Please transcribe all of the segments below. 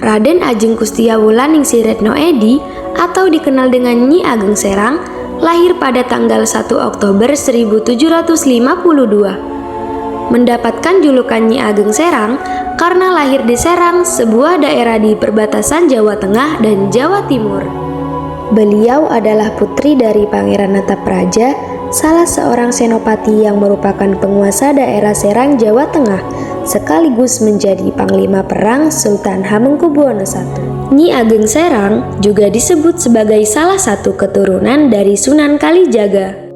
Raden Ajeng Kustiawulan Ningsiretno Edi atau dikenal dengan Nyi Ageng Serang lahir pada tanggal 1 Oktober 1752. Mendapatkan julukan Nyi Ageng Serang karena lahir di Serang, sebuah daerah di perbatasan Jawa Tengah dan Jawa Timur. Beliau adalah putri dari Pangeran Natapraja, salah seorang senopati yang merupakan penguasa daerah Serang, Jawa Tengah, sekaligus menjadi panglima perang Sultan Hamengkubuwono I. Nyi Ageng Serang juga disebut sebagai salah satu keturunan dari Sunan Kalijaga.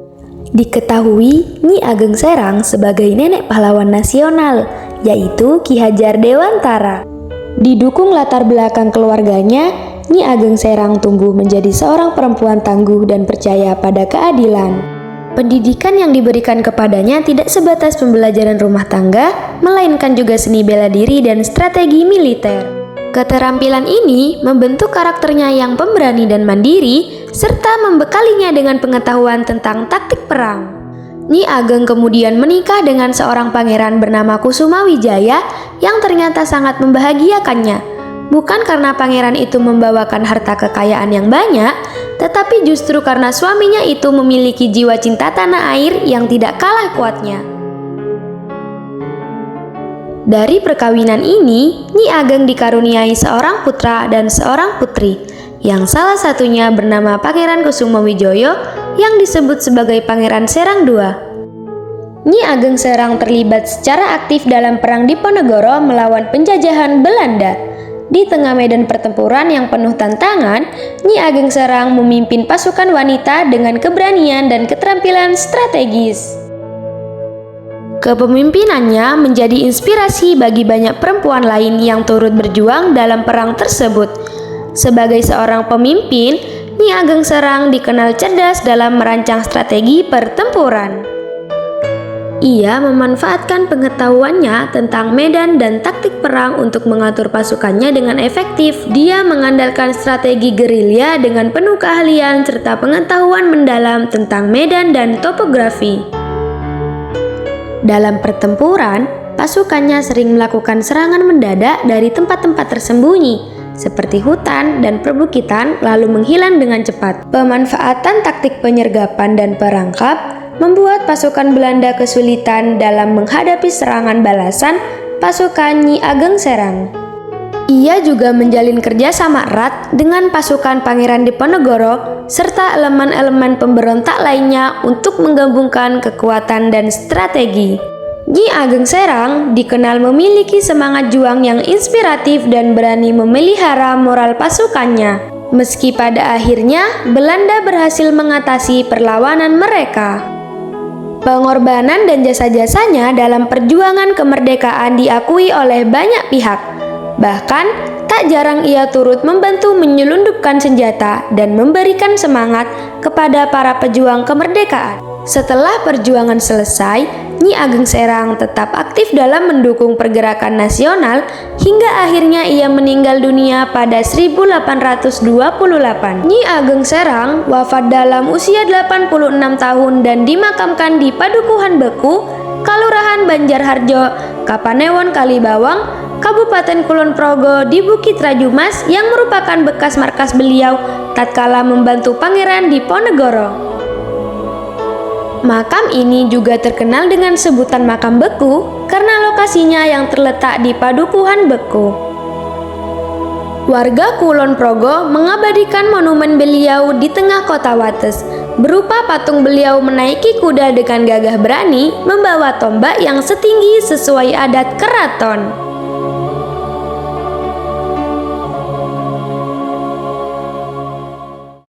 Diketahui Nyi Ageng Serang sebagai nenek pahlawan nasional, yaitu Ki Hajar Dewantara. Didukung latar belakang keluarganya, Nyi Ageng Serang tumbuh menjadi seorang perempuan tangguh dan percaya pada keadilan. Pendidikan yang diberikan kepadanya tidak sebatas pembelajaran rumah tangga, melainkan juga seni bela diri dan strategi militer. Keterampilan ini membentuk karakternya yang pemberani dan mandiri, serta membekalinya dengan pengetahuan tentang taktik perang. Nyi Ageng kemudian menikah dengan seorang pangeran bernama Kusumawijaya yang ternyata sangat membahagiakannya. Bukan karena pangeran itu membawakan harta kekayaan yang banyak, tetapi justru karena suaminya itu memiliki jiwa cinta tanah air yang tidak kalah kuatnya. Dari perkawinan ini, Nyi Ageng dikaruniai seorang putra dan seorang putri, yang salah satunya bernama Pangeran Kusumawijoyo yang disebut sebagai Pangeran Serang II. Nyi Ageng Serang terlibat secara aktif dalam Perang Diponegoro melawan penjajahan Belanda. Di tengah medan pertempuran yang penuh tantangan, Nyi Ageng Serang memimpin pasukan wanita dengan keberanian dan keterampilan strategis. Kepemimpinannya menjadi inspirasi bagi banyak perempuan lain yang turut berjuang dalam perang tersebut. Sebagai seorang pemimpin, Nyi Ageng Serang dikenal cerdas dalam merancang strategi pertempuran. Ia memanfaatkan pengetahuannya tentang medan dan taktik perang untuk mengatur pasukannya dengan efektif. Dia mengandalkan strategi gerilya dengan penuh keahlian serta pengetahuan mendalam tentang medan dan topografi. Dalam pertempuran, pasukannya sering melakukan serangan mendadak dari tempat-tempat tersembunyi, seperti hutan dan perbukitan, lalu menghilang dengan cepat. Pemanfaatan taktik penyergapan dan perangkap membuat pasukan Belanda kesulitan dalam menghadapi serangan balasan pasukan Nyi Ageng Serang. Ia juga menjalin kerjasama erat dengan pasukan Pangeran Diponegoro serta elemen-elemen pemberontak lainnya untuk menggabungkan kekuatan dan strategi. Nyi Ageng Serang dikenal memiliki semangat juang yang inspiratif dan berani memelihara moral pasukannya. Meski pada akhirnya Belanda berhasil mengatasi perlawanan mereka. Pengorbanan dan jasa-jasanya dalam perjuangan kemerdekaan diakui oleh banyak pihak. Bahkan, tak jarang ia turut membantu menyelundupkan senjata dan memberikan semangat kepada para pejuang kemerdekaan. Setelah perjuangan selesai, Nyi Ageng Serang tetap aktif dalam mendukung pergerakan nasional hingga akhirnya ia meninggal dunia pada 1828. Nyi Ageng Serang wafat dalam usia 86 tahun dan dimakamkan di Padukuhan Beku, Kalurahan Banjarharjo, Kapanewon Kalibawang, Kabupaten Kulon Progo di Bukit Rajumas yang merupakan bekas markas beliau tatkala membantu Pangeran Diponegoro. Makam ini juga terkenal dengan sebutan Makam Beku karena lokasinya yang terletak di Padukuhan Beku. Warga Kulon Progo mengabadikan monumen beliau di tengah kota Wates, berupa patung beliau menaiki kuda dengan gagah berani membawa tombak yang setinggi sesuai adat keraton.